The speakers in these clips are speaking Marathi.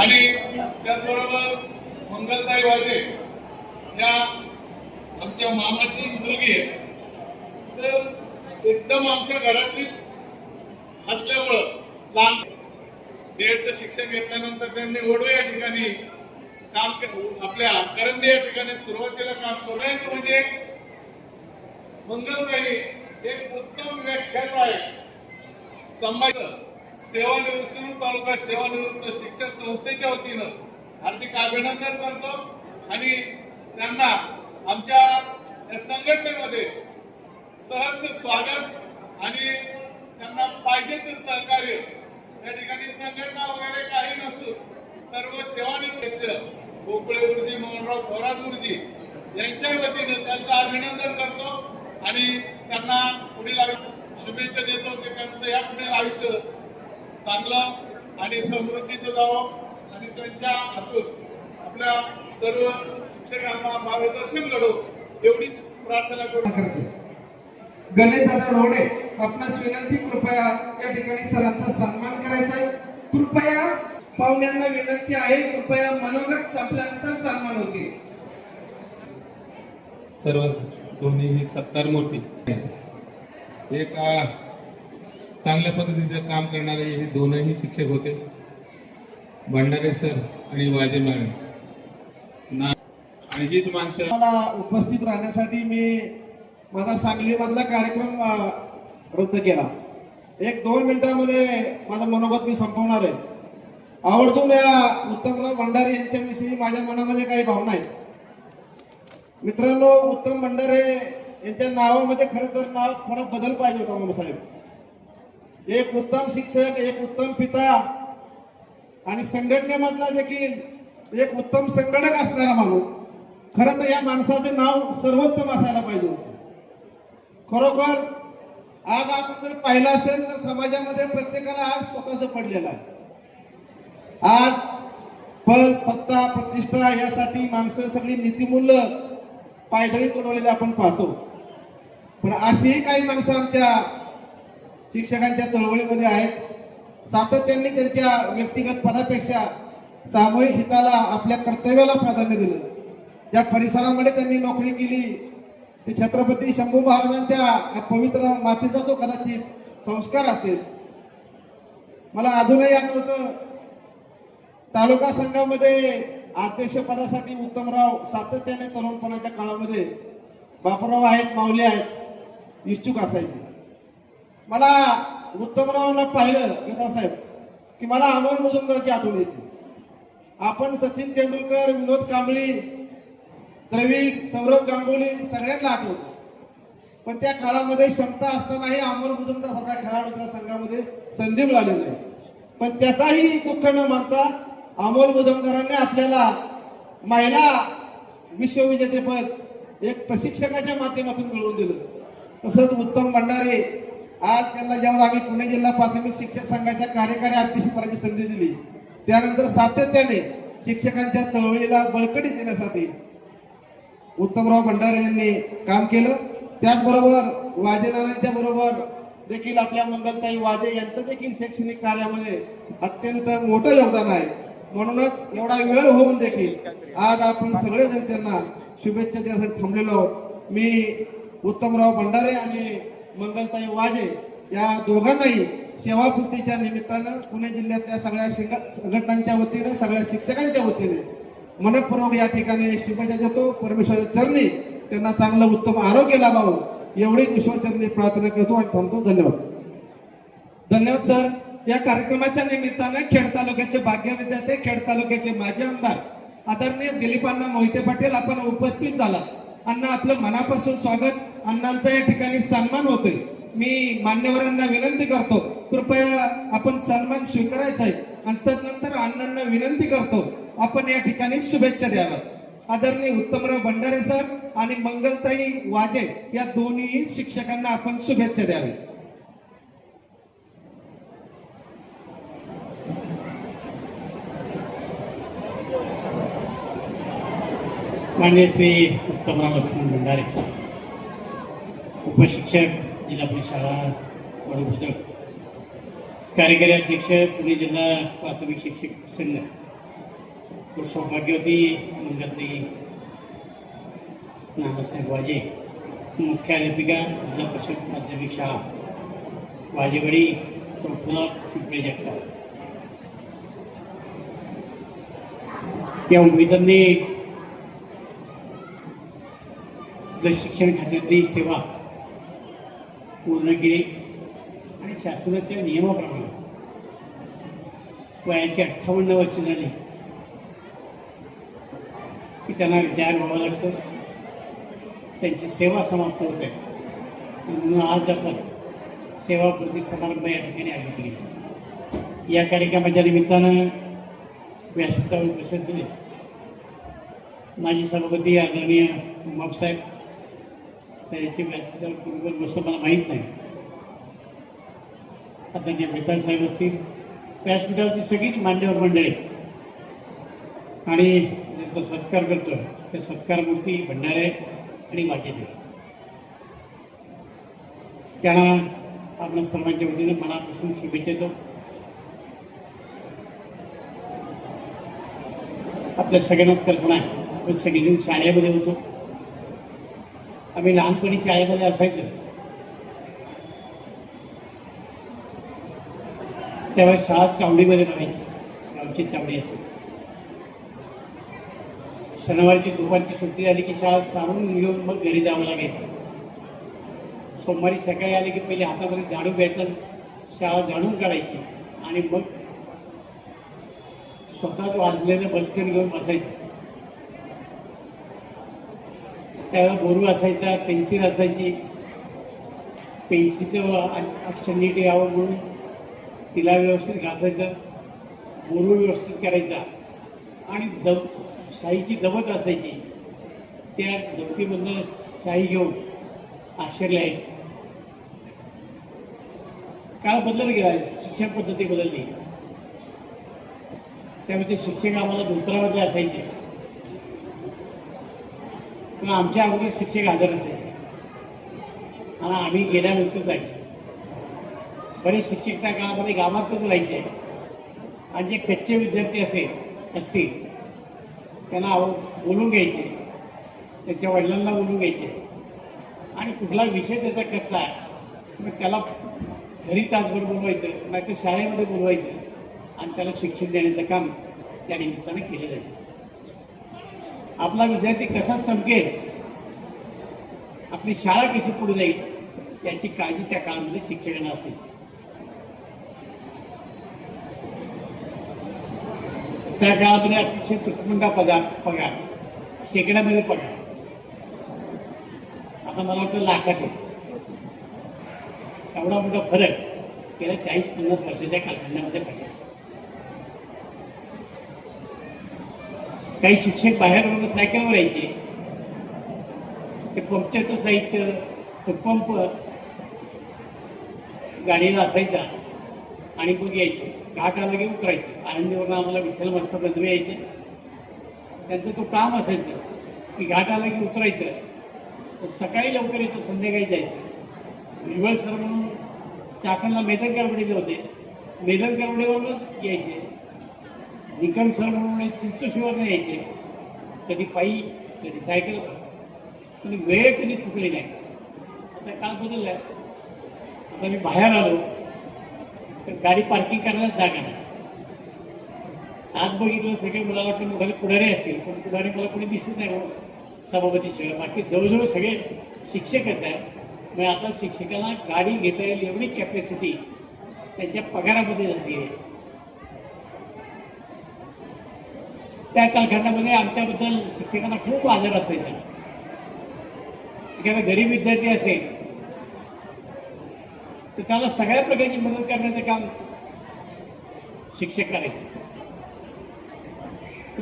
आणि त्याचबरोबर मंगलताई वाजे या आमच्या मामाची मुलगी आहे. तर एकदम आमच्या घरातली असल्यामुळं लहान डीएडचं शिक्षण घेतल्यानंतर त्यांनी वडू या ठिकाणी काम आपल्या करंदी या ठिकाणी सुरुवातीला काम करायचं. म्हणजे मंगलताई एक उत्तम व्याख्याता आहे. संभाजी सेवानिवृत्त तालुका सेवानिवृत्त शिक्षक संस्थेच्या वतीनं हार्दिक अभिनंदन करतो आणि त्यांना आमच्या संघटनेमध्ये सहर्ष स्वागत आणि त्यांना पाहिजे ते सहकार्य. या ठिकाणी संघटना वगैरे काही नसून सर्व सेवानिवृत्त गोकुळे गुरुजी मोहनराव थोरात गुरुजी यांच्या वतीने त्यांचं अभिनंदन करतो आणि त्यांना पुढील शुभेच्छा देतो की त्यांचं या पुढील आयुष्य चांगलं आणि समृद्धीचं जावं आणि त्यांच्या हातून आपल्या सर्व शिक्षकांना मार्गदर्शन घडो एवढीच प्रार्थना करतो. गणेश दादा रोडे आपणास विनंती, कृपया या ठिकाणी सरांचा सन्मान करायचा आहे. कृपया पाहुण्यांना विनंती आहे, कृपया मनोगत संपल्यानंतर सन्मान होतील. सर्व दोन्ही सत्कार मूर्ती एक चांगल्या पद्धतीचं काम करणारे हे दोनही शिक्षक होते, भंडारे सर आणि वाजे मॅडम. आणि हीच माणसं मला उपस्थित राहण्यासाठी मी माझा सांगली मधला कार्यक्रम रद्द केला. 1-2 मिनिटांमध्ये माझं मनोगत मी संपवणार आहे. आवर्जून या उत्तमराव भंडारे यांच्याविषयी माझ्या मनामध्ये काही भावना आहेत. मित्रांनो, उत्तम भंडारे यांच्या नावामध्ये खरं तर नाव थोडा बदल पाहिजे होता मामासाहेब. एक उत्तम शिक्षक, एक उत्तम पिता आणि संघटनेमधला देखील एक उत्तम संघटक असणारा माणूस. खरं तर या माणसाचे नाव सर्वोत्तम असायला पाहिजे होते. खरोखर आज आपण जर पाहिलं असेल तर समाजामध्ये प्रत्येकाला आज स्वतःच पडलेला आहे. आज पद, सत्ता, प्रतिष्ठा यासाठी माणसं सगळी नीतिमूल्य पायदळी तुडवलेली आपण पाहतो. पण अशीही काही माणसं आमच्या शिक्षकांच्या चळवळीमध्ये आहेत. सातत्याने त्यांच्या व्यक्तिगत पदापेक्षा सामूहिक हिताला, आपल्या कर्तव्याला प्राधान्य दिलं. ज्या परिसरामध्ये त्यांनी नोकरी केली ते छत्रपती शंभू महाराजांच्या पवित्र मातेचा जो कदाचित संस्कार असेल. मला अजूनही आठवतं, तालुका संघामध्ये अध्यक्षपदासाठी उत्तमराव सातत्याने तरुणपणाच्या काळामध्ये बापराव आहेत, माऊली आहेत, इच्छुक असायचे. मला उत्तमरावला पाहिलं साहेब की मला अमोल मुजुमदारची आठवण येते. आपण सचिन तेंडुलकर, विनोद कांबळी, द्रविड, सौरभ गांगुली सगळ्यांना आठवतो. पण त्या काळामध्ये क्षमता असतानाही अमोल मुजुमदार सारख्या खेळाडूच्या संघामध्ये संधी मिळाली नाही. पण त्याचाही दुःख न मानता अमोल मुजुमदारांनी आपल्याला महिला विश्वविजेतेपद एक प्रशिक्षकाच्या माध्यमातून मिळवून दिलं. तसंच उत्तम भंडारे आज त्यांना जेव्हा आम्ही पुणे जिल्हा प्राथमिक शिक्षक संघाच्या कार्यकारी अध्यक्षपदाची संधी दिली, त्यानंतर सातत्याने शिक्षकांच्या चळवळीला बळकटी देण्यासाठी उत्तमराव भंडारे यांनी काम केलं. त्याचबरोबर वाजेनानांच्या बरोबर देखील आपल्या मंगलताई वाजे यांचं देखील शैक्षणिक कार्यामध्ये अत्यंत मोठं योगदान आहे. म्हणूनच एवढा वेळ होऊन देखील आज आपण सगळेजण त्यांना शुभेच्छा देण्यासाठी थांबलेलो आहोत. मी उत्तमराव भंडारे आणि मंगलताई वाजे या दोघांनाही सेवापूर्तीच्या निमित्तानं पुणे जिल्ह्यातल्या सगळ्या संघटनांच्या वतीने, सगळ्या शिक्षकांच्या वतीने मनपूर्वक या ठिकाणी शुभेच्छा देतो. परमेश्वराच्या चरणी त्यांना चांगलं उत्तम आरोग्य लाभावं एवढी ईश्वरचरणी प्रार्थना करतो आणि थांबतो. धन्यवाद. धन्यवाद सर. या कार्यक्रमाच्या निमित्तानं खेड तालुक्याचे भाग्य विद्यार्थी, खेड तालुक्याचे माजी आमदार आदरणीय दिलीपांना मोहिते पाटील आपण उपस्थित झाला. अण्णा, आपलं मनापासून स्वागत. अण्णांचा या ठिकाणी सन्मान होतोय. मी मान्यवरांना विनंती करतो, कृपया आपण सन्मान स्वीकारायचा आहे आणि तदनंतर अण्णांना विनंती करतो आपण या ठिकाणी शुभेच्छा द्याव्या. आदरणीय उत्तमराव भंडारे सर आणि मंगलताई वाजे या दोन्ही शिक्षकांना आपण शुभेच्छा द्याव्या. माननीय श्री उत्तमराव लक्ष्मण भंडारे, उपशिक्षक जिल्हा परिषद शाळा वडूबुद्रुक, कार्यकारी अध्यक्ष पुणे जिल्हा प्राथमिक शिक्षक संघ, तो सौभाग्यवती मंगलती नानासाहेब वाजे, मुख्याध्यापिका जिल्हा परिषद माध्यमिक शाळा वाजेवाडी चौफुला पिंपळे जगताप. या उमेदवारांनी आपल्या शिक्षण खात्यातली सेवा पूर्ण केली आणि शासनाच्या नियमाप्रमाणे वयाची 58 वर्ष झाली की त्यांना रिटायर व्हावं लागतं, त्यांची सेवा समाप्त होते. म्हणून आज आपण सेवापूर्ती समारंभ या ठिकाणी आयोजित केली. या कार्यक्रमाच्या निमित्तानं व्यासपीठावर उपस्थित झाले माजी सभापती आदरणीय उमापसाहेब, त्यांची व्यासपीठावर पूर्व गोष्ट मला माहीत नाही, आदरणीय मेहता साहेब असतील, व्यासपीठावरची सगळीच मान्यवर मंडळी आणि त्यांचा सत्कार करतो ते सत्कारमूर्ती भंडारे आणि वाजेदेव, त्यांना आपण सर्वांच्या वतीने मनापासून शुभेच्छा देतो. आपल्या सगळ्यांनाच कल्पना आहे, आपण सगळेजण शाळेमध्ये होतो. आम्ही लहानपणी शाळेमध्ये असायचं तेव्हा शाळा चावडीमध्ये बघायची, गावची चावडी असेल. शनिवारची दुपारची सुट्टी झाली की शाळा सारून घेऊन मग घरी जावं लागायचं. सोमवारी सकाळी आले की पहिले हातामध्ये झाडू भेटलं, शाळा झाडून काढायची आणि मग स्वतःच वाजलेलं बसकन घेऊन बसायचं. त्यावेळेला बोरू असायचा, पेन्सिल असायची, पेन्सिलचं अक्षर नीट यावं म्हणून तिला व्यवस्थित घासायचं, बोरू व्यवस्थित करायचा आणि शाईची दबत असायची, त्या दबकीमधनं शाई घेऊन अक्षर लिहायचं. काळ बदलत गेला, शिक्षण पद्धती बदलली, त्यामुळे शिक्षक आम्हाला धोत्रामध्ये असायचे. पण आमच्या अगोदर शिक्षक हजर असायचे आणि आम्ही गेल्यानंतर जायचो. बरेच शिक्षक त्या काळामध्ये गावातच राहायचे आणि जे कच्चे विद्यार्थी असतील त्यांना बोलून घ्यायचे, त्यांच्या वडिलांना बोलून घ्यायचे आणि कुठला विषय त्याचा कच्चा आहे मग त्याला घरी तासभर बोलवायचं, नाही तर शाळेमध्ये बोलवायचं आणि त्याला शिक्षण देण्याचं काम त्या निमित्तानं केलं जायचं. आपला विद्यार्थी कसा चमकेल, आपली शाळा कशी पुढे जाईल याची काळजी त्या काळामध्ये शिक्षकांना असेल. त्या काळामध्ये अतिशय तुटपुंडा पगार, शेकड्यामध्ये पगार, आता मला वाटतं लाखात आहे. एवढा मोठा फरक गेल्या 40-50 वर्षाच्या कालखंडामध्ये पडला. काही शिक्षक बाहेर सायकलवर यायचे, ते पंक्चरचं साहित्य तो पंप गाडीला असायचा आणि मग यायचे, घाट आला की उतरायचे. आनंदीवरून आम्हाला विठ्ठल मास्तर बंधवे यायचे, त्यांचं तो काम असायचं की घाट आला की उतरायचं, सकाळी लवकर यायचं, संध्याकाळी जायचं. विवळ सर म्हणून चाकणला मेदन करवडीचे होते, मेदन करवडीवरूनच यायचे. निकम सर म्हणून चिंचोशीवरनं यायचे, कधी पायी कधी सायकलवर, पण वेळ कधी चुकली नाही. आता काळ बदललाय, आता मी बाहेर आलो तर गाडी पार्किंग करायला जागा नाही. आज बघितलं सगळे मला वाटतं मोठाले पुढारी असतील, पण पुढारी मला कोणी दिसत नाही हो सभापतीशिवाय. बाकी जवळजवळ सगळे शिक्षकच आहे. मग आता शिक्षकांना गाडी घेता येईल एवढी कॅपॅसिटी त्यांच्या पगारामध्ये झाली आहे. त्या कालखंडामध्ये आमच्याबद्दल शिक्षकांना खूप आदर असायचा. एखादा गरीब विद्यार्थी असेल तर त्याला सगळ्या प्रकारची मदत करण्याचं काम शिक्षक करायचे.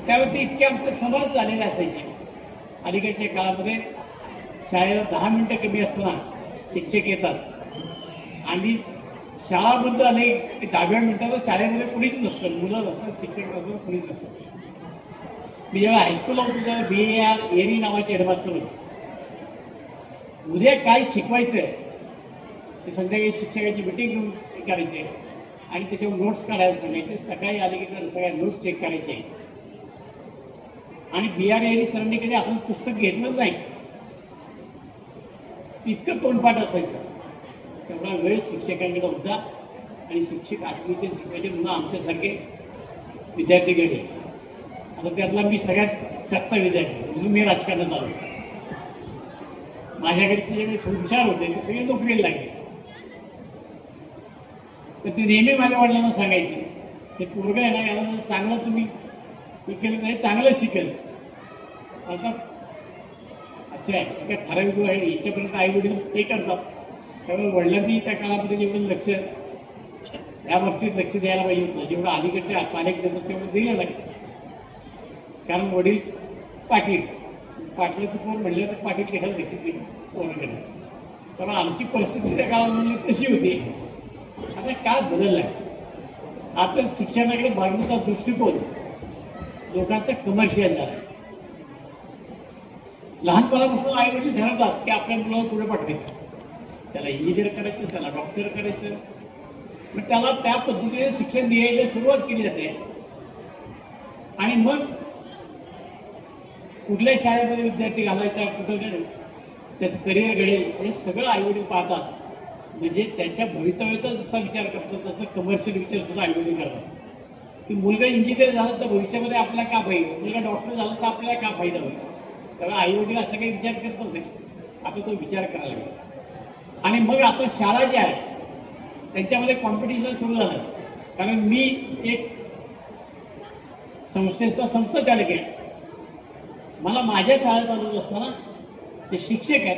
त्यावरती इतके आमचे समाज झालेले असायचे. अलीकडच्या काळामध्ये शाळेला 10 मिनिटं कमी असताना शिक्षक येतात आणि शाळा बंद आली 10व्या मिनिटाला शाळेमध्ये कुणीच नसतं, मुलं नसतात, शिक्षक नसतात, कुणीच नसतं. मी जेव्हा हायस्कूलला होतो तेव्हा BAR एरी नावाचे हेडमास्टर होते. उद्या काय शिकवायचं आहे ते संध्याकाळी शिक्षकाची मिटिंग घेऊन करायचे आणि त्याच्यावर नोट्स काढायला सांगायचे. सकाळी आले की सगळ्या नोट्स चेक करायचे. आणि BR सरांनी कधी आपण पुस्तक घेतलंच नाही, इतकं तोंडपाठ असायचं. तेवढा वेळ शिक्षकांकडे होता आणि शिक्षक आठवीचे शिकवायचे म्हणून आमच्यासारखे विद्यार्थी घडले. आता त्यातला मी सगळ्यात कच्चा विद्यार्थी म्हणून मी राजकारणात आलो. माझ्याकडे जे हुशार होते ते सगळे नोकरीला लागले. तर ते नेहमी माझ्या वडिलांना सांगायचे ते पोरगं आहे ना, याला जर चांगलं तुम्ही हे केलं नाही, चांगलं शिकेल. आता असं आहे काय ठराविक वेळ आहे, याच्यापर्यंत आई वडील ते करतात. त्यामुळे वडिलांनी त्या काळामध्ये जेवढं लक्ष या बाबतीत लक्ष द्यायला पाहिजे होतं, जेवढं अलीकडच्या पालक देतात तेवढं दिलं नाही. कारण वडील पाटलाचं पोर म्हणलं तर पाटील कशाला लक्ष दिलं पोराकडे. कारण आमची परिस्थिती त्या काळामध्ये तशी होती. आता काळ बदलला आहे. आता शिक्षणाकडे बघण्याचा दृष्टिकोन लोकांचा कमर्शियल झाला. लहानपणापासून आई वडील ठरवतात की आपल्या मुलाला पुढे पाठवायचं, त्याला इंजिनियर करायचं, त्याला डॉक्टर करायचं. मग त्याला त्या पद्धतीने शिक्षण द्यायला सुरुवात केली जाते. आणि मग कुठल्या शाळेमध्ये विद्यार्थी घालायचा, कुठं त्याचं करिअर घडेल, हे सगळं आई वडील पाहतात. म्हणजे त्याच्या भवितव्याचा जसा विचार करतात तसं कमर्शियल विचार सुद्धा आई वडील करतात. की मुलगा इंजिनियर झाला तर भविष्यामध्ये आपल्याला का फायदा, मुलगा डॉक्टर झाला तर आपल्याला का फायदा होईल. तेव्हा आई वडील असं काही विचार करत नव्हते. आता तो विचार करायला लागला. आणि मग आता शाळा ज्या आहेत त्यांच्यामध्ये कॉम्पिटिशन सुरू झालं. कारण मी एक संस्थेचा संस्थाचालक आहे. मला माझ्या शाळेत चालत असताना जे शिक्षक आहेत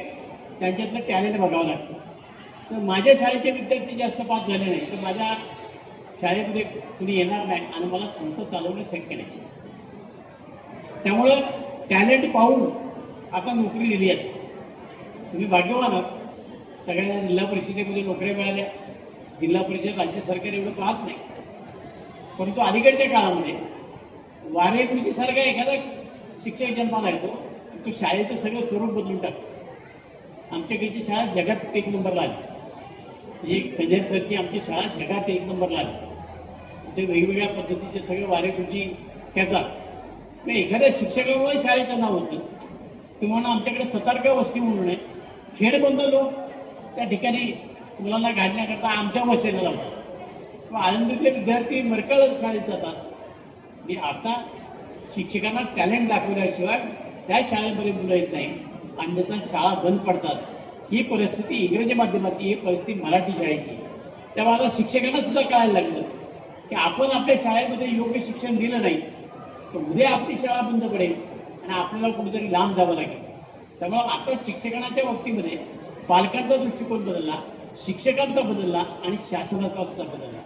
त्यांच्यातलं टॅलेंट बघावं लागतं. तर माझ्या शाळेचे विद्यार्थी जास्त पास झाले नाही तर माझ्या शाळेमध्ये कुणी येणार नाही आणि मला संस्था चालवणं शक्य नाही. त्यामुळं टॅलेंट पाहून आता नोकरी दिली आहे. तुम्ही भाग्यवान आहात, सगळ्या जिल्हा परिषदेमध्ये नोकऱ्या मिळाल्या. जिल्हा परिषद राज्य सरकार एवढं पाहत नाही. परंतु अलीकडच्या काळामध्ये वारेगुरुजीसारखा एखादा शिक्षक जन्माला येतो, तो शाळेचं सगळं स्वरूप बदलून टाकतो. आमच्याकडची शाळा जगात 1 नंबरला आली. एक सजन सरची आमची शाळा जगात 1 नंबरला आली. ते वेगवेगळ्या पद्धतीचे सगळे वारेगुरुजी घेतात. तर एखाद्या शिक्षकामुळे शाळेचं नाव होतं. किंवा आमच्याकडे सतारगा वस्ती म्हणून आहे, खेडबंद लोक त्या ठिकाणी मुलांना गाडण्याकरता आमच्या वस्तीला लावतात. किंवा आळंदीतले विद्यार्थी मरकळ शाळेत जातात. मी आता शिक्षकांना टॅलेंट दाखवल्याशिवाय त्या शाळेमध्ये मुलं येत नाही, अन्यथा शाळा बंद पडतात. ही परिस्थिती इंग्रजी माध्यमाची, ही परिस्थिती मराठी शाळेची. तेव्हा आता शिक्षकांना सुद्धा कळायला लागलं की आपण आपल्या शाळेमध्ये योग्य शिक्षण दिलं नाही तर उद्या आपली शाळा बंद पडेल आणि आपल्याला कुठेतरी लांब जावं लागेल. त्यामुळे आता शिक्षणाच्या बाबतीमध्ये पालकांचा दृष्टिकोन बदलला, शिक्षकांचा बदलला आणि शासनाचा सुद्धा बदलला.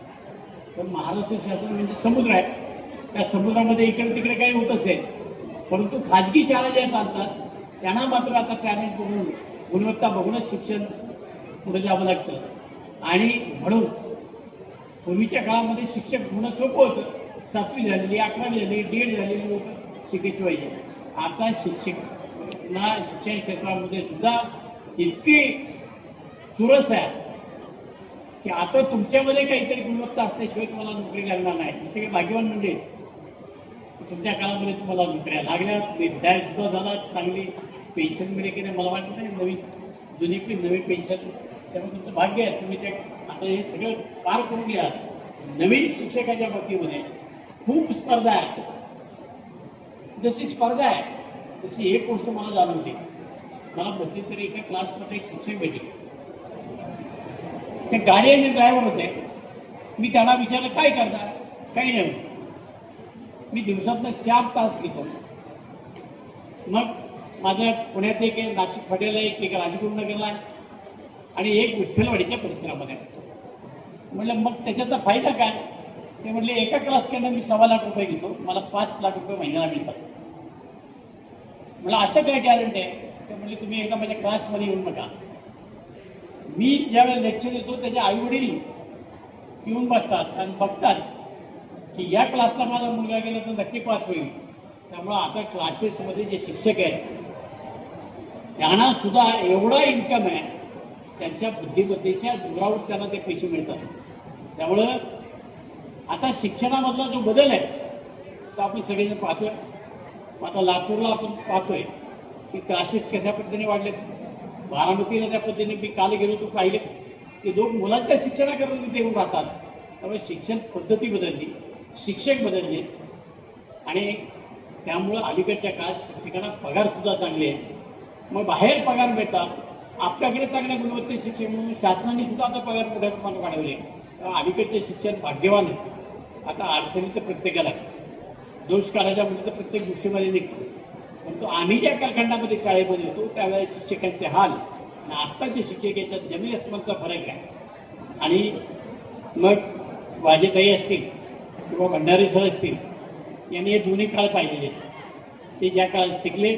पण महाराष्ट्र शासन म्हणजे समुद्र आहे. त्या समुद्रामध्ये इकडे तिकडे काही होत असेल, परंतु खाजगी शाळा ज्या चालतात त्यांना मात्र आता टॅलेंट बघून, गुणवत्ता बघूनच शिक्षण पुढे जावं लागतं. आणि म्हणून पूर्वीच्या काळामध्ये शिक्षक होणं सोपं होतं. 7वी झालेली, 11वी झालेली, D.Ed झालेली लोक शिकायची पाहिजे. आता शिक्षण क्षेत्रामध्ये सुद्धा इतकी चुरस आहे की आता तुमच्यामध्ये काहीतरी गुणवत्ता असल्याशिवाय तुम्हाला नोकरी लागणार नाही. जसे की भाग्यवान म्हणजे तुमच्या काळामध्ये तुम्हाला नोकऱ्या लागल्या, तुम्ही रिटायर सुद्धा झाला, चांगली पेन्शन मिळेल की नाही मला वाटत नाही. नवी पेन्शन, त्यामुळे तुमचं भाग्य आहे. तुम्ही ते आता हे सगळं पार करून घ्या. नवीन शिक्षकाच्या बाबतीमध्ये खूप स्पर्धा आहे. जशी स्पर्धा आहे तशी एक गोष्ट मला जाणवते. मला मध्यंतरी एका क्लासमध्ये एक शिक्षक भेटले. ते गाडी आणि ड्रायव्हर होते. मी त्याला विचारलं काय करता, काही नाही. मी दिवसातनं 4 तास घेतो. मग माझं पुण्यात एक नाशिक फाट्याला एक राजगुरुनगरला आणि एक विठ्ठलवाडीच्या परिसरामध्ये. म्हटलं मग त्याच्याचा फायदा काय? ते म्हटले एका क्लासकडनं मी 1.25 लाख रुपये घेतो, मला 5 लाख रुपये महिन्याला मिळतात. मला असं काय टॅलेंट आहे? ते म्हटले तुम्ही एकदा माझ्या क्लासमध्ये येऊन बघा. मी ज्यावेळेला लेक्चर देतो त्याचे आईवडील येऊन बसतात आणि बघतात की या क्लासला माझा मुलगा गेला तर नक्की पास होईल. त्यामुळं आता क्लासेसमध्ये जे शिक्षक आहेत त्यांना सुद्धा एवढा इन्कम आहे, त्यांच्या बुद्धिमत्तेच्या जोरावर त्यांना ते पैसे मिळतात. त्यामुळं आता शिक्षणामधला जो बदल आहे तो आपण सगळेजण पाहतोय. आता लातूरला आपण पाहतोय की क्लासेस कशा पद्धतीने वाढले, बारामतीला त्या पद्धतीने मी काल गेलो तो पाहिले की लोक मुलांच्या शिक्षणाकरता तिथे येऊन राहतात. त्यामुळे शिक्षण पद्धती बदलली, शिक्षक बदलले आणि त्यामुळं अलीकडच्या काळात शिक्षकांना पगार सुद्धा चांगले आहेत. मग बाहेर पगार मिळतात, आपल्याकडे चांगल्या गुणवत्तेचे शिक्षण म्हणून शासनाने सुद्धा आता पगार मोठ्या प्रमाणात वाढवले. अलीकडचे शिक्षण भाग्यवान आहे. आता अडचणी तर प्रत्येकाला दोष काढायच्या म्हणजे तर प्रत्येक गोष्टीमध्ये निघतो. परंतु आम्ही ज्या कालखंडामध्ये शाळेमध्ये होतो त्यावेळेस शिक्षकांचे हाल आणि आत्ताचे शिक्षक याच्यात जमीन अस्मानचा फरक आहे. आणि मग वाजेताई असतील किंवा भंडारी सर असतील यांनी हे दोन्ही काळ पाहिलेले. ते ज्या काळात शिकले,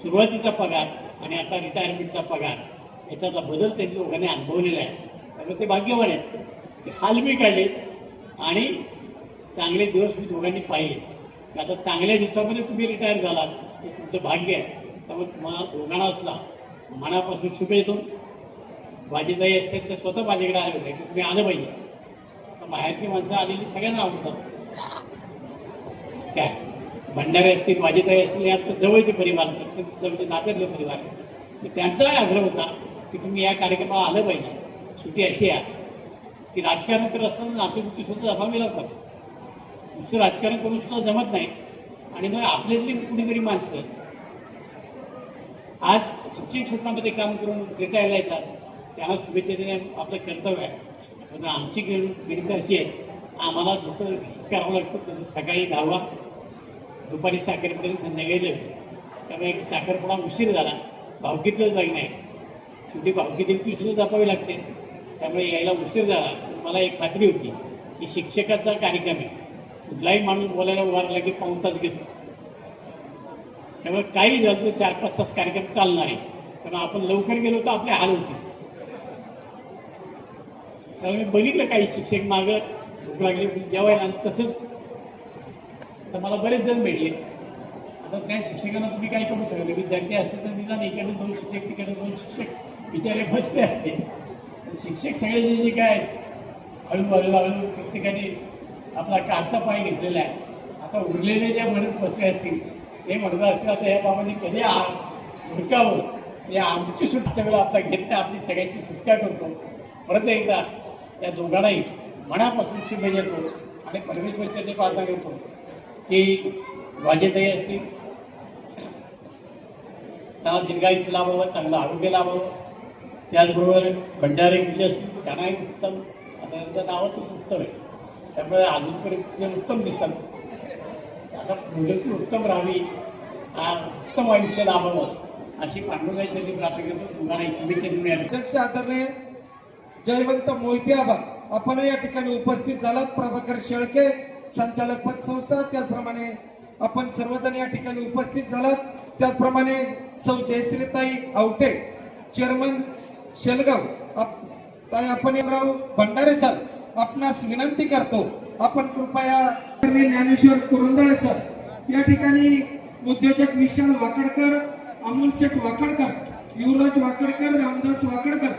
सुरुवातीचा पगार आणि आता रिटायरमेंटचा पगार याच्यातला बदल त्यांनी दोघांनी अनुभवलेला आहे. त्यामुळे ते भाग्यवान आहेत. ते हाल मी काढले आणि चांगले दिवस मी दोघांनी पाहिले. आता चांगल्या दिवसामध्ये तुम्ही रिटायर झालात हे तुमचं भाग्य आहे. त्यामुळे तुम्हाला दोघांना असला मनापासून शुभेच्छा. वाजेताई असते तर स्वतः माझ्याकडे आले होते की तुम्ही आलं पाहिजे. तर बाहेरची माणसं आलेली सगळ्यांना आवडतात. काय भंडारे असतील, वाजेताई असतील, यात जवळचे परिवार, जवळचे नात्यातले परिवार, तर त्यांचाही आग्रह होता की तुम्ही या कार्यक्रमाला आलं पाहिजे. शेवटी अशी आहे की राजकारण करत असताना नातेपुती सुद्धा जमावी लागतात. नुसतं राजकारण करून सुद्धा जमत नाही. आणि मग आपल्यातली कुणीतरी माणसं आज शिक्षण क्षेत्रामध्ये काम करून रिटायरला येतात, त्यांना शुभेच्छा देणे आपलं कर्तव्य आहे. पण आमची गणित अशी आहे, आम्हाला जसं करावं लागतं तसं सकाळी 10 दुपारी साखरपर्यंत संध्याकाळी लागते. त्यामुळे एक साखरपुडा उशीर झाला, भावकीतलंच लग्न आहे. शेवटी भावकीत एक सुद्धा जपावी लागते. त्यामुळे यायला उशीर झाला. मला एक खात्री होती की शिक्षकाचा कार्यक्रम आहे, कुठलाही माणूस बोलायला उभारला की 5 तास घेतो. त्यामुळे काही झालं तर 4-5 तास कार्यक्रम चालणार आहे. कारण आपण लवकर गेलो तर आपले हाल होते. त्यामुळे बघितलं काही शिक्षक मागं भूक लागली जेवायला, तसंच तर मला बरेच जण भेटले. आता त्या शिक्षकांना तुम्ही काय करू शकले, विद्यार्थी असते तर निदान इकडे 2 शिक्षक तिकडे 2 शिक्षक बिचारे बसले असते. शिक्षक सगळे जे काय हळूहळू प्रत्येकाने आपला काढता पाय घेतलेला आहे. आता उरलेले ज्या म्हणत बसले असतील हे म्हणत असतील आता या बाबांनी कधी हुडकावं, या आमची सुटच्या वेळा आपला घेतला आपली सगळ्यांची सुटका करतो. परत एकदा त्या दोघांनाही मनापासून शुभेच्छा देतो आणि परमेश्वरच्या प्रार्थना करतो की वाजेताई असतील त्यांना दीर्घायुष्य लाभावं, चांगलं आरोग्य लाभावं. त्याचबरोबर भंडारे मुले असतील त्यांनाही उत्तम, आता त्यांचं नावच उत्तम आहे त्यामुळे अजूनपर्यंत उत्तम दिसतात. आता प्रगती उत्तम राहावी, उत्तम आयुष्य लाभावं अशी पांडुरंगाची प्रार्थना करतो. तुम्हाला शुभेच्छा देऊन अध्यक्ष आदरणीय जयवंत मोहिते आबा आपण या ठिकाणी उपस्थित झालात. प्रभाकर शेळके संचालक पतसंस्था, त्याचप्रमाणे आपण सर्वजण या ठिकाणी उपस्थित झालात. त्याचप्रमाणे सौ जयश्रीताई आवटे चेअरमन शेलगाव, ताई आपण राव भंडारे सर आपणास विनंती करतो आपण कृपया ज्ञानेश्वर कुरुंदळे सर या ठिकाणी उद्योजक विशाल वाकडकर, अमोल शेठ वाकडकर, युवराज वाकडकर, रामदास वाकडकर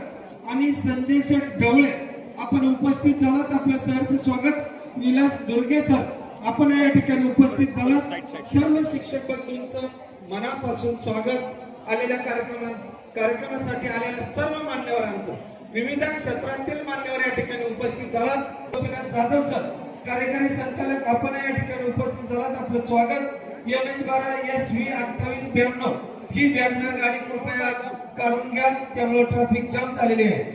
आणि संजय शेठ ढवळे आपण उपस्थित झालात. आपल्या सरचं स्वागत. विलास दुर्गे सर आपण या ठिकाणी उपस्थित झालात. सर्व शिक्षक बंधूंचं मनापासून स्वागत. आलेल्या कार्यक्रमासाठी आलेल्या सर्व मान्यवरांचं, विविध क्षेत्रातील मान्यवर या ठिकाणी उपस्थित झालात. गोपीनाथ जाधव सर कार्यकारी संचालक आपण या ठिकाणी उपस्थित झालात. आपलं स्वागत. MH12SV 2892 ही वॅगनर गाडी कृपया काढून घ्या, त्यामुळे ट्रॅफिक जाम झालेली आहे.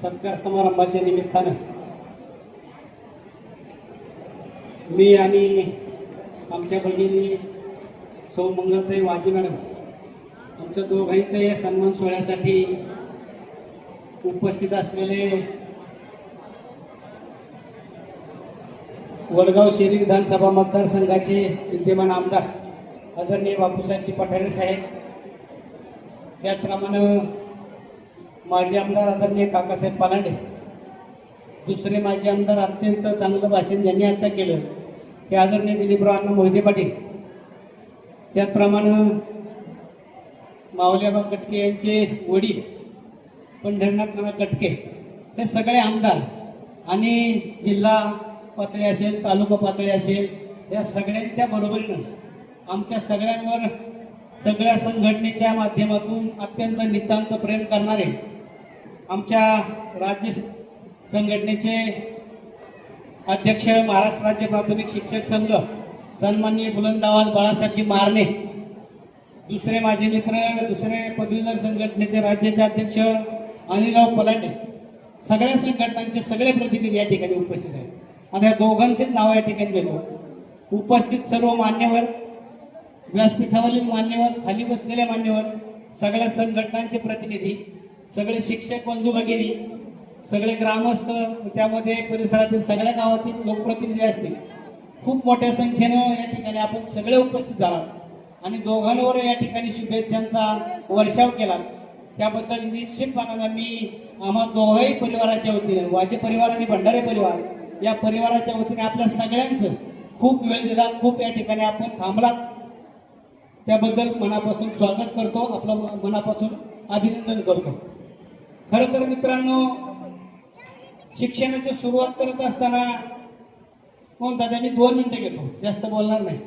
सत्कार समारंभाच्या निमित्तानं मी आणि आमच्या भगिनी सौ मंगलताई वाजी मॅडम आमच्या दोघांच्या या सन्मान सोहळ्यासाठी उपस्थित असलेले वडगाव शहरी विधानसभा मतदारसंघाचे विद्यमान आमदार आदरणीय बापूसाहेबजी पठारे साहेब, त्याचप्रमाणे माजी आमदार आदरणीय काकासाहेब पालांडे, दुसरे माजी आमदार अत्यंत चांगलं भाषण ज्यांनी आता केलं ते आदरणीय दिलीपराव अण्णा मोहिते पाटील, त्याचप्रमाणे माऊलीबा कटके यांचे वडील पंढरीनाथ नाना कटके, हे सगळे आमदार आणि जिल्हा पातळी असेल, तालुका पातळी असेल, या सगळ्यांच्या बरोबरीनं आमच्या सगळ्यांवर सगळ्या संघटनेच्या माध्यमातून अत्यंत नितांत प्रेम करणारे आमच्या राज्य संघटनेचे अध्यक्ष, महाराष्ट्र राज्य प्राथमिक शिक्षक संघ सन्माननीय बुलंद आवाज बाळासाहेबजी मारणे, दुसरे माझे मित्र, दुसरे पदवीधर संघटनेचे राज्याचे अध्यक्ष अनिलराव पलांडे, सगळ्या संघटनांचे सगळे प्रतिनिधी या ठिकाणी उपस्थित आहेत आणि या दोघांचेच नाव या ठिकाणी घेतो. उपस्थित सर्व मान्यवर, व्यासपीठावरील मान्यवर, खाली बसलेले मान्यवर, सगळ्या संघटनांचे प्रतिनिधी, सगळे शिक्षक बंधू भगिनी, सगळे ग्रामस्थ, त्यामध्ये परिसरातील सगळ्या गावातील लोकप्रतिनिधी असतील, खूप मोठ्या संख्येनं या ठिकाणी आपण सगळे उपस्थित झालात आणि दोघांवर या ठिकाणी शुभेच्छांचा वर्षाव केला. त्याबद्दल निश्चितपणानं मी आम्हा दोघंही परिवाराच्या वतीने, वाजे परिवार आणि भंडारे परिवार या परिवाराच्या वतीने आपल्या सगळ्यांचं खूप वेळ दिला, खूप या ठिकाणी आपण थांबलात, त्याबद्दल मनापासून स्वागत करतो, आपलं मनापासून अभिनंदन करतो. खरं तर मित्रांनो, शिक्षणाची सुरुवात करत असताना म्हणतात मी 2 मिनिटं घेतो, जास्त बोलणार नाही.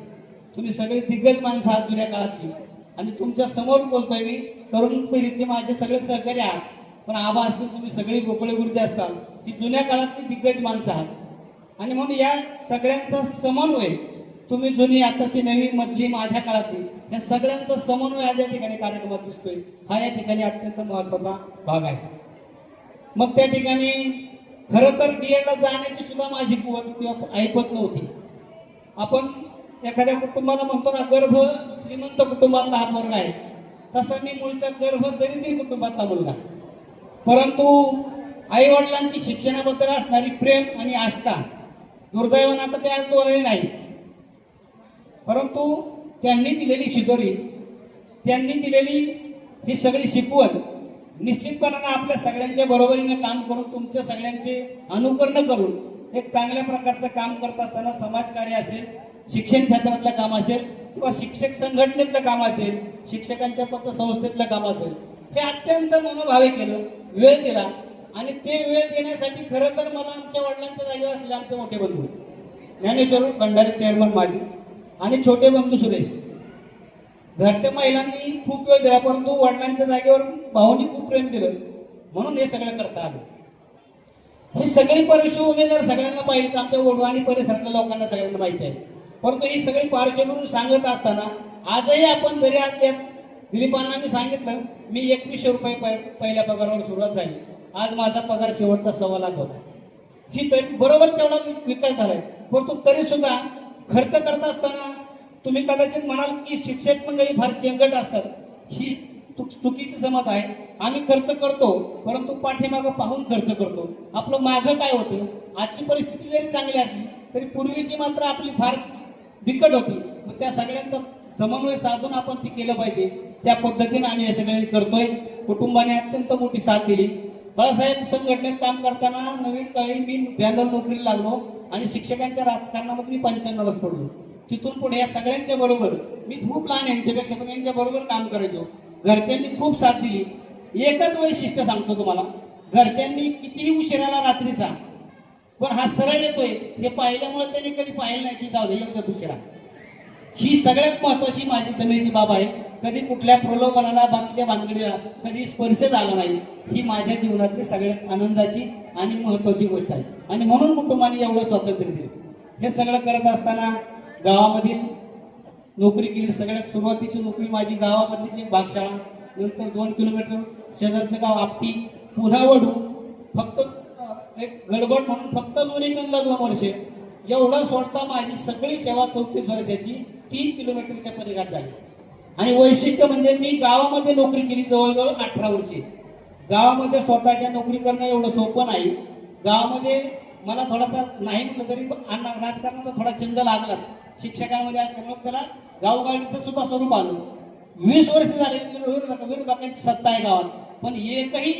तुम्ही सगळे दिग्गज माणसं आहात जुन्या काळातली आणि तुमच्या समोर बोलतोय मी, तरुण पिढीतले माझे सगळे सहकारी आहात, पण आबा असतील, तुम्ही सगळी गोकुळे गुरुचे असतात, ही जुन्या काळातली दिग्गज माणसं आहात आणि म्हणून या सगळ्यांचा समन्वय, तुम्ही जुनी, आताची, नवी, मधली, माझ्या काळातली, या सगळ्यांचा समन्वय आज या ठिकाणी कार्यक्रमात दिसतोय. हा या ठिकाणी अत्यंत महत्वाचा भाग आहे. मग त्या ठिकाणी खरं तर बीएडला जाण्याची सुद्धा माझी कुवत किंवा ऐपत नव्हती. आपण एखाद्या कुटुंबाला म्हणतो ना, गर्भ श्रीमंत कुटुंबातला हा मुलगा आहे, तसा मी मूळचा गर्भ दरिद्री कुटुंबातला मुलगा. परंतु आई वडिलांची शिक्षणाबद्दल असणारी प्रेम आणि आस्था, दुर्दैवानं आता ते आज दोघंही नाही, परंतु त्यांनी दिलेली शिदोरी, त्यांनी दिलेली ही सगळी शिकवण निश्चितपणाने आपल्या सगळ्यांच्या बरोबरीने काम करून, तुमच्या सगळ्यांचे अनुकरण करून एक चांगल्या प्रकारचं काम करत असताना समाजकार्य असेल, शिक्षण क्षेत्रातलं काम असेल किंवा शिक्षक संघटनेतलं काम असेल, शिक्षकांच्या पतसंस्थेतलं काम असेल, हे अत्यंत मनोभावे केलं, वेळ दिला आणि ते वेळ देण्यासाठी खरं तर मला आमच्या वडिलांच्या जागेवर असलेले आमचे मोठे बंधू ज्ञानेश्वर भंडारे चेअरमन माझे आणि छोटे बंधू सुरेश, घरच्या महिलांनी खूप वेळ दिला, परंतु वडिलांच्या जागेवर भाऊनी खूप प्रेम दिलं, म्हणून हे सगळं करता आलं. ही सगळी पार्श्वभूमी जर सगळ्यांना पाहिजे, आमच्या वडू आणि परिसरातल्या लोकांना सगळ्यांना माहिती आहे, परंतु ही सगळी पार्श्वभूमी सांगत असताना आजही आपण जरी आज दिलीपांनी सांगितलं मी 2100 रुपये पहिल्या पगारावर सुरुवात झाली, आज माझा पगार शेवटचा 1.25 लाख होता. ही तरी बरोबर तेवढा विकास झालाय, परंतु तरी सुद्धा खर्च करत असताना तुम्ही कदाचित म्हणाल की शिक्षक मंडळी फार चेंगट असतात, ही चुकीची समज आहे. आम्ही खर्च करतो, परंतु पाठीमागं पाहून खर्च करतो. आपलं मागं काय होतं, आजची परिस्थिती जरी चांगली असली तरी पूर्वीची मात्र आपली फार बिकट होती. मग त्या सगळ्यांचा समन्वय साधून आपण ती केलं पाहिजे, त्या पद्धतीने आम्ही हे सगळे करतोय. कुटुंबाने अत्यंत मोठी साथ दिली. बाळासाहेब संघटनेत काम करताना नवीन काळी मी बँगलोर नोकरीला लागलो आणि शिक्षकांच्या राजकारणामध्ये मी 95 पडलो. तिथून पुढे या सगळ्यांच्या बरोबर मी खूप लहान यांच्यापेक्षा पण यांच्या बरोबर काम करायचो. घरच्यांनी खूप साथ दिली. एकच वैशिष्ट्य सांगतो तुम्हाला, घरच्यांनी कितीही उशिराला रात्रीचा पण हा सरळ येतोय हे पाहिल्यामुळे त्यांनी कधी पाहिलं नाही की जाऊ दे एकच उशिरा. ही सगळ्यात महत्वाची माझी जमेची बाब आहे. कधी कुठल्या प्रलोभनाला, बाकीच्या भानगडीला कधी स्पर्श झाला नाही. ही माझ्या जीवनातली सगळ्यात आनंदाची आणि महत्वाची गोष्ट आहे आणि म्हणून कुटुंबाने एवढं स्वातंत्र्य दिलं. हे सगळं करत असताना गावामध्ये नोकरी केली. सगळ्यात सुरुवातीची नोकरी माझी गावामधली भागशाळा, नंतर 2 किलोमीटर शेजारचं गाव आपटी, पुन्हा वडू, फक्त एक गडबड म्हणून फक्त लोणीगंजला 2 वर्षे. एवढं सोडता माझी सगळी सेवा 34 वर्षाची 3 किलोमीटरच्या परिघात झाली. आणि वैशिष्ट्य म्हणजे मी गावामध्ये नोकरी केली जवळजवळ 18 वर्षे. गावामध्ये स्वतःच्या नोकरी करणं एवढं सोपं नाही. गावामध्ये मला थोडासा नाही म्हटलं तरी राजकारणाचा थोडा छंद लागलाच. शिक्षकांमध्ये असल्यामुळे त्याला गावगाडीचं सुद्धा स्वरूप आलं. 20 वर्ष झाले विरोधकांची सत्ता आहे गावात, पण एकही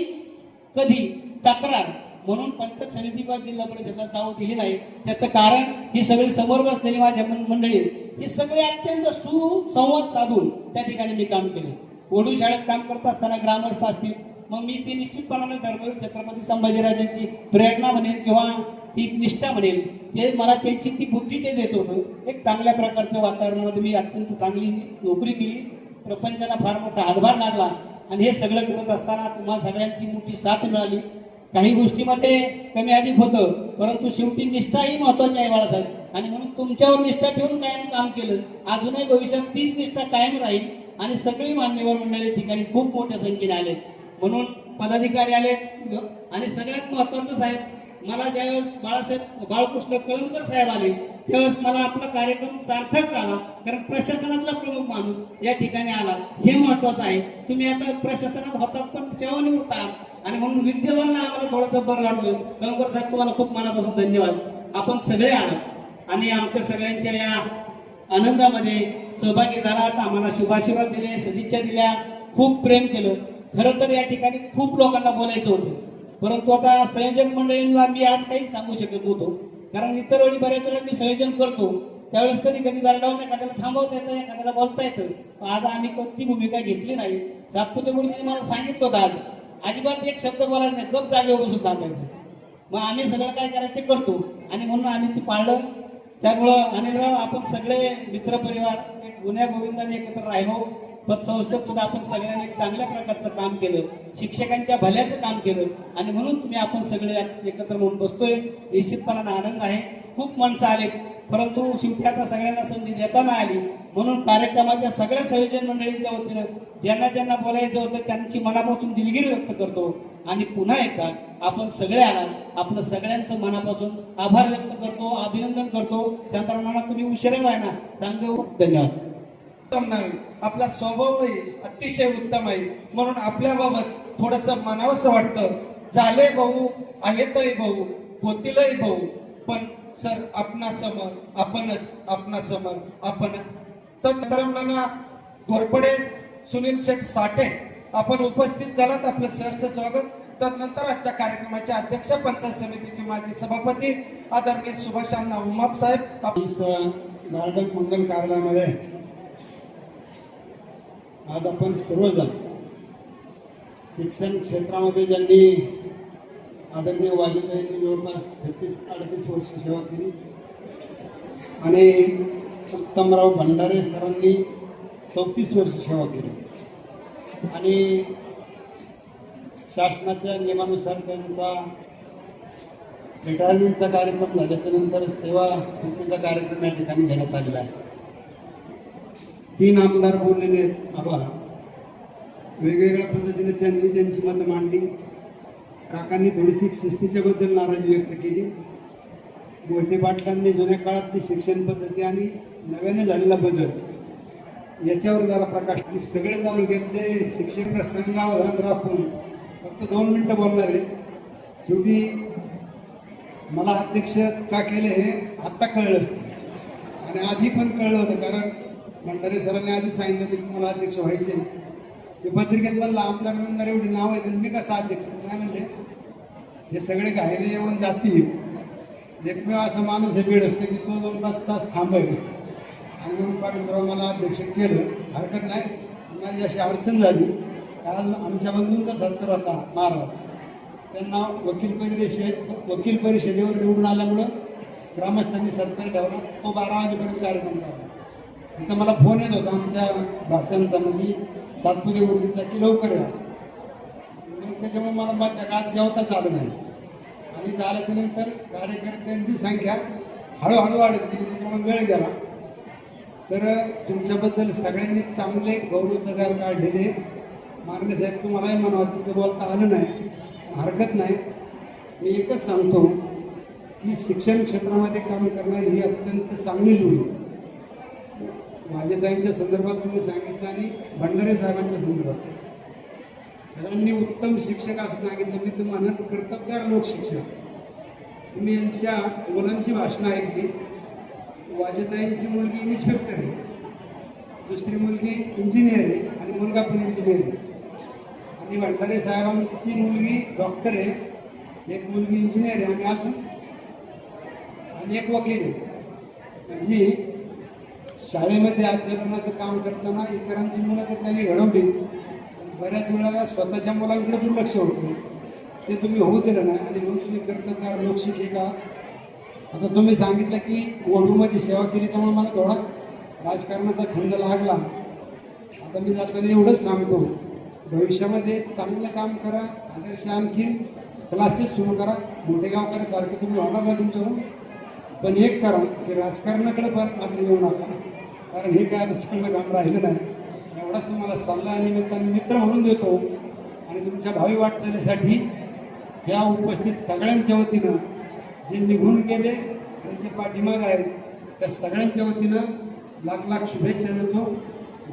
कधी तक्रार म्हणून पंचायत समिती किंवा जिल्हा परिषदेला जाऊ दिली नाही. त्याचं कारण ही सगळी समोर बसलेली माझ्या मंडळी, हे सगळे अत्यंत सुसंवाद साधून त्या ठिकाणी मी काम केले. वडू शाळेत काम करत असताना ग्रामस्थ असतील, मग मी ती निश्चितपणाने धर्मवीर छत्रपती संभाजीराजांची प्रेरणा म्हणेन किंवा ती निष्ठा म्हणेन, ते मला त्यांची ती बुद्धी ते देत होतं. एक चांगल्या प्रकारच्या वातावरणामध्ये मी अत्यंत चांगली नोकरी केली, प्रपंचाला फार मोठा हातभार लागला आणि हे सगळं करत असताना तुम्हा सगळ्यांची मोठी साथ मिळाली. काही गोष्टीमध्ये कमी अधिक होतं, परंतु शेवटी निष्ठा ही महत्वाची आहे बाळासाहेब, आणि म्हणून तुमच्यावर निष्ठा ठेवून कायम काम केलं. अजूनही भविष्यात तीच निष्ठा कायम राहील आणि सगळी मान्यवर मंडळी ठिकाणी खूप मोठ्या संख्येने आले, म्हणून पदाधिकारी आले. आणि सगळ्यात महत्वाचं साहेब, मला ज्यावेळेस बाळकृष्ण कळमकर साहेब आले त्यावेळेस मला आपला कार्यक्रम सार्थक झाला, कारण प्रशासनातला प्रमुख माणूस या ठिकाणी आला, हे महत्वाचं आहे. तुम्ही आता प्रशासनात होतात पण सेवानिवृत्त आहात, आणि म्हणून विद्यमानला आम्हाला थोडंसं बरं वाटलं. कळमकर साहेब तुम्हाला खूप मनापासून धन्यवाद. आपण सगळे आलात आणि आमच्या सगळ्यांच्या या आनंदामध्ये सहभागी झालात, आम्हाला शुभाशीर्वाद दिले, सदिच्छा दिल्या, खूप प्रेम केलं. खरं तर या ठिकाणी खूप लोकांना बोलायचं होतं, परंतु आता संयोजक मंडळींना मी आज काहीच सांगू शकत नव्हतो, कारण इतर वेळी बऱ्याच वेळा मी संयोजन करतो त्यावेळेस कधी कधी दरडावून एखाद्याला थांबवता येतं, एखाद्याला बोलता येतं. आज आम्ही कोणती भूमिका घेतली नाही. सातपुते गुरुजींनी मला सांगितलं होतं आज अजिबात एक शब्द बोलायला नाही, गप जागेवर बसून टाकायचं. मग आम्ही सगळं काय करायचं ते करतो, आणि म्हणून आम्ही ती पाळलं. त्यामुळं अनिलराव, आपण सगळे मित्रपरिवार एक गुन्ह्या गोविंदाने एकत्र राहिलो. पतसंस्थेत सुद्धा आपण सगळ्यांनी एक चांगल्या प्रकारचं काम केलं, शिक्षकांच्या भल्याचं काम केलं, आणि म्हणून तुम्ही आपण सगळे एकत्र म्हणून बसतोय. निश्चितपणाने आनंद आहे. खूप माणसं आले, परंतु शेवटी आता सगळ्यांना संधी देता नाही आली, म्हणून कार्यक्रमाच्या सगळ्या संयोजन मंडळींच्या वतीनं ज्यांना ज्यांना बोलायचं होतं त्यांची मनापासून दिलगिरी व्यक्त करतो. आणि पुन्हा एकदा आपण सगळे आलात, आपलं सगळ्यांचं मनापासून आभार व्यक्त करतो, अभिनंदन करतो. त्याप्रमाणे तुम्ही उशिरा आहे ना, चांगले. धन्यवाद. उत्तम नाही, आपला स्वभावही अतिशय उत्तम आहे, म्हणून आपल्याबाबत थोडस म्हणावंसं वाटतं. झाले भाऊ, आहेतही भाऊ, होतीलही भाऊ, पण सर आपणासमोर आपणच, आपणासमोर आपणच. तर मित्रांनो, घोरपडे सुनील शेठ साठे आपण उपस्थित झालात, आपलं सहर्ष स्वागत. तर नंतर आजच्या कार्यक्रमाचे अध्यक्ष, पंचायत समितीचे माजी सभापती आदरणीय सुभाष अण्णा उमाप साहेब. गार्डन मंगल कार्यालयामध्ये आज आपण सर्वजण शिक्षण क्षेत्रामध्ये ज्यांनी आदरणीय वाजपेयींनी जवळपास 36-38 वर्ष सेवा केली, आणि उत्तमराव भंडारे सरांनी 34 वर्ष सेवा केली, आणि शासनाच्या नियमानुसार त्यांचा रिटायरमेंटचा कार्यक्रम झाल्याच्या नंतर सेवामुक्तीचा कार्यक्रम या ठिकाणी घेण्यात आलेला आहे. 3 आमदार बोललेले आहेत. आभार. वेगवेगळ्या पद्धतीने त्यांनी त्यांची मतं मांडली. काकांनी थोडीशी शिस्तीच्या बद्दल नाराजी व्यक्त केली. मोहिते पाटलांनी जुन्या काळातली शिक्षण पद्धती आणि नव्याने झालेला बदल याच्यावर जरा प्रकाश. सगळे तालुक्यातले शिक्षक संघावर राखून फक्त 2 मिनिटं बोलणार आहे. शेवटी मला अध्यक्ष का केले हे आत्ता कळलं, आणि आधी पण कळलं होतं, कारण भंडारे सरांनी आधी सांगितलं की तुम्हाला अध्यक्ष व्हायचे. ते पत्रिकेत म्हणलं आमदार एवढी नाव आहेत, मी कसा अध्यक्ष काय म्हणले, हे सगळे घायले येऊन जातील. एकमेव असा माणूस हे वेळ असते की तो 2 तास थांबायला, आणि म्हणून पाटीलराव मला अध्यक्ष केलं. हरकत नाही. माझी अशी अडचण झाली. आज आमच्या बंधूंचा सत्तर होता महाराज, त्यांना वकील परिषदेवर निवडून आल्यामुळं ग्रामस्थांनी सत्कार ठेवला. तो 12 वाजेपर्यंत कार्यक्रम झाला. इथं मला फोन येत होता आमच्या भाषांचा, म्हणजे सातपुते गुरुजींचा की लवकर या. त्याच्यामुळे मला त्या काळात जेवताच आलं नाही, आणि आल्याच्या नंतर कार्यकर्त्यांची संख्या हळूहळू वाढत गेली, त्याच्यामुळे वेळ गेला. तर तुमच्याबद्दल सगळ्यांनी चांगले गौरवोद्गार काढलेले. मारणे साहेब, तुम्हालाही म्हणावं तिथं बोलता आलं नाही, हरकत नाही. मी एकच सांगतो की शिक्षण क्षेत्रामध्ये काम करणारी ही अत्यंत चांगली जोडी. माझ्या संदर्भात तुम्ही सांगितलं, आणि भंडारे साहेबांच्या संदर्भात सगळ्यांनी उत्तम शिक्षक असं सांगितलं. मी तुम्हाला कर्तबगार लोक शिक्षक. तुम्ही यांच्या मुलांची भाषणं ऐकली. वाजताईंची मुलगी इन्स्पेक्टर आहे, दुसरी मुलगी इंजिनियर आहे, आणि मुलगा पण इंजिनियर आहे. आणि भंडारे साहेबांची मुलगी डॉक्टर आहे, एक मुलगी इंजिनियर आहे, आणि एक वकील आहे. म्हणजे शाळेमध्ये अध्यापनाचं काम करताना इतरांची मुलं तर त्यांनी घडवली, बऱ्याच वेळा स्वतःच्या मुलांकडे दुर्लक्ष होतं. ते तुम्ही होऊ दिलं नाही आणि लोकशिक कर्तबगार लोकशिक्षिका. आता तुम्ही सांगितलं की वडूमध्ये सेवा केली त्यामुळे मला थोडा राजकारणाचा छंद लागला. आता मी जाताना एवढंच सांगतो, भविष्यामध्ये चांगलं काम करा, आदर्श आणखी क्लासेस सुरू करा. मोठेगावकरांसारखं तुम्ही होणार नाही तुमच्याकडून, पण एक करा की राजकारणाकडे पण मात्र येऊ नका, कारण हे काय आता चांगलं काम राहिलं नाही. एवढाच तुम्हाला सल्ला निमित्ताने मित्र म्हणून देतो. आणि तुमच्या भावी वाटचालीसाठी या उपस्थित सगळ्यांच्या वतीनं जे निघून गेले आणि जे पाठीमाग आहेत त्या सगळ्यांच्या वतीनं लाख लाख शुभेच्छा देतो.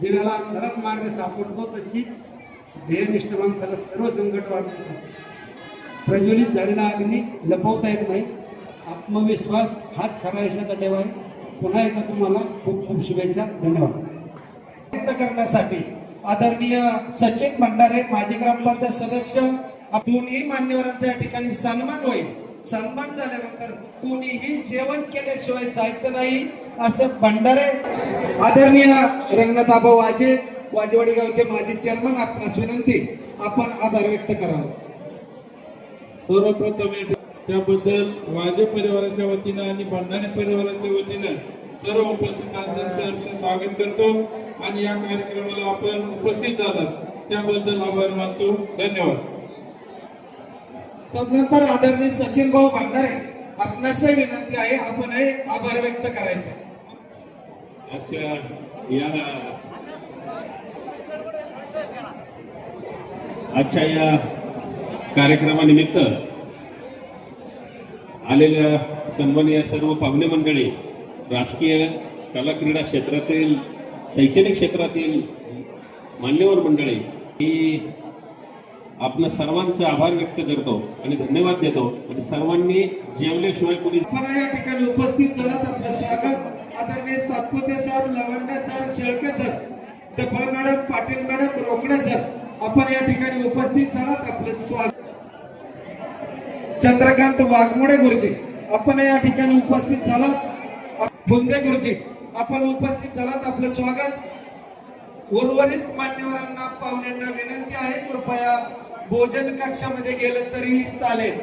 दिव्याला नरक मार्ग सापडतो तशीच ध्येयनिष्ठ माणसाला सर्व संकट वाटतात. प्रज्वलित झालेला अग्नी लपवता येत नाही. आत्मविश्वास हाच खरा यशाचा ठेवा आहे. पुन्हा एकदा तुम्हाला खूप खूप शुभेच्छा. धन्यवाद. व्यक्त करण्यासाठी आदरणीय सचिन भंडारे माजी ग्रामपंचायत सदस्य दोन्ही मान्यवरांचा या ठिकाणी सन्मान होईल. सन्मान झाल्यानंतर कोणीही जेवण केल्याशिवाय जायचं नाही असं भंडारे. आदरणीय रंगनाथाबा वाजेवाडी गावचे माजी चेअरमन, आपणास विनंती आपण आभार व्यक्त करावा. सर्वप्रथम त्याबद्दल वाजे परिवाराच्या वतीनं आणि भंडारे परिवाराच्या वतीनं सर्व उपस्थितांचं सहर्ष स्वागत करतो आणि या कार्यक्रमाला आपण उपस्थित झालात त्याबद्दल आभार मानतो. धन्यवाद. तदनंतर आदरणीय सचिन भाऊ भंडारे, आपणासही विनंती आहे आपणही आभार व्यक्त करायचे. आजच्या या कार्यक्रमानिमित्त आलेल्या सन्माननीय सर्व पाहुणे मंडळी, राजकीय कला क्रीडा क्षेत्रातील शैक्षणिक क्षेत्रातील मान्यवर मंडळी, ही आपण सर्वांचे आभार व्यक्त करतो आणि धन्यवाद देतो. आणि सर्वांनी जेवल्याशिवाय कोणी आपण या ठिकाणी उपस्थित झालात आपलं स्वागत. आदरणीय Satpute sir, Lavande sir, Shelke sir, Daphal madam, Patil madam, Rokade sir, आपण या ठिकाणी उपस्थित झालात आपलं स्वागत. चंद्रकांत वाघमोडे गुरुजी, आपण या ठिकाणी उपस्थित झालात. फुंदे गुरुजी, आपण उपस्थित झालात आपलं स्वागत. उर्वरित मान्यवरांना पाहुण्यांना विनंती आहे कृपया भोजन कक्षामध्ये गेलं तरी चालेल.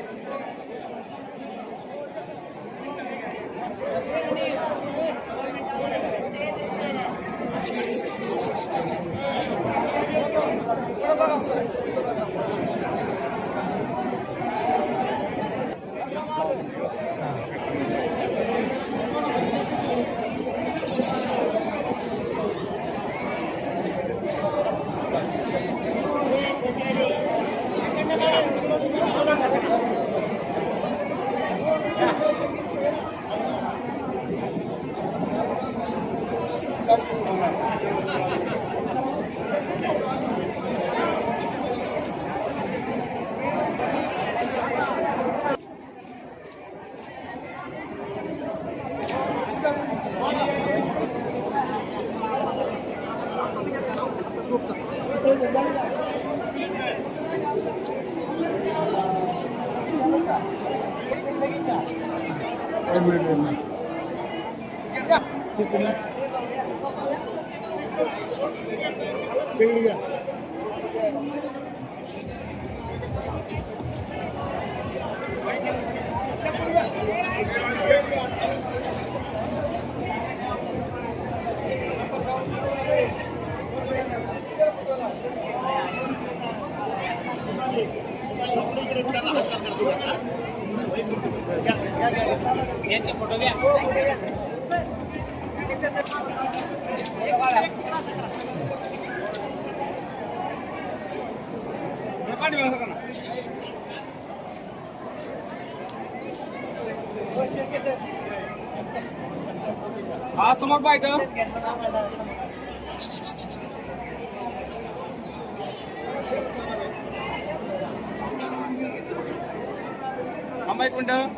हा समोर पाहिजे एक मिनिट.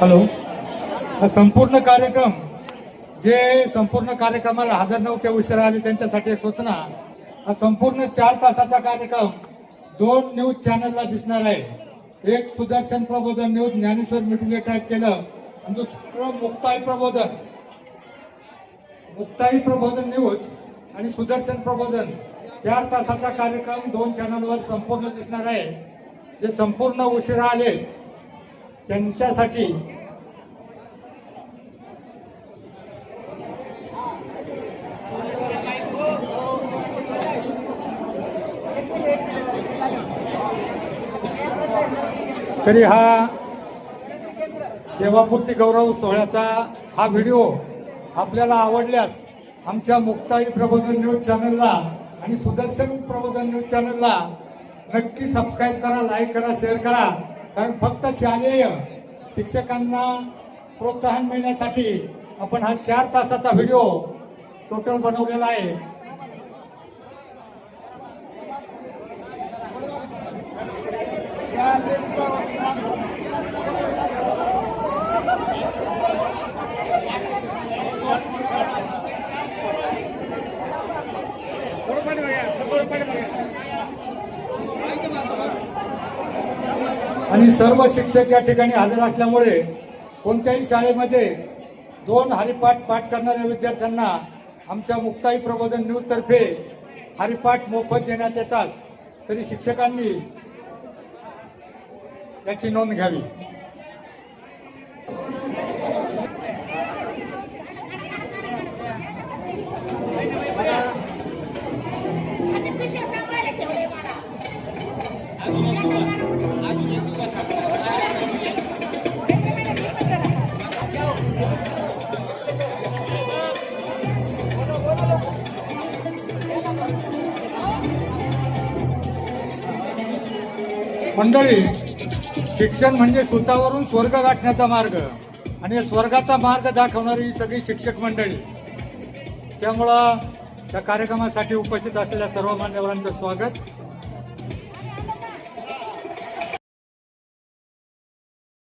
हॅलो. हा संपूर्ण कार्यक्रमाला हजर नव्हते, उशिरा आले, त्यांच्यासाठी एक सूचना. हा संपूर्ण 4 तासाचा कार्यक्रम 2 न्यूज चॅनलला दिसणार आहे. एक सुदर्शन प्रबोधन न्यूज, ज्ञानेश्वर मिठुले टाईप केलं, आणि दुसरं मुक्ताई प्रबोधन न्यूज आणि सुदर्शन प्रबोधन 4 तासाचा कार्यक्रम 2 चॅनलवर संपूर्ण दिसणार आहे. जे संपूर्ण उशिरा आले त्यांच्यासाठी तरी हा सेवापूर्ती गौरव सोहळ्याचा हा व्हिडिओ आपल्याला आवडल्यास आमच्या मुक्ताई प्रबोधन न्यूज चॅनलला आणि सुदर्शन प्रबोधन न्यूज चॅनलला नक्की सबस्क्राईब करा, लाईक करा, शेअर करा. कारण फक्त शालेय शिक्षकांना प्रोत्साहन मिळण्यासाठी आपण हा 4 तासाचा व्हिडिओ टोटल बनवलेला आहे. आणि सर्व शिक्षक या ठिकाणी हजर असल्यामुळे कोणत्याही शाळेमध्ये 2 हरिपाठ पाठ करणाऱ्या विद्यार्थ्यांना आमच्या मुक्ताई प्रबोधन न्यूज तर्फे हरिपाठ मोफत देण्यात येतात. तरी शिक्षकांनी याची नोंद घ्यावी. मंडळी, शिक्षण म्हणजे स्वतःवरून स्वर्ग गाठण्याचा मार्ग, आणि स्वर्गाचा मार्ग दाखवणारी ही सगळी शिक्षक मंडळी. त्यामुळं त्या कार्यक्रमासाठी उपस्थित असलेल्या सर्व मान्यवरांचं स्वागत.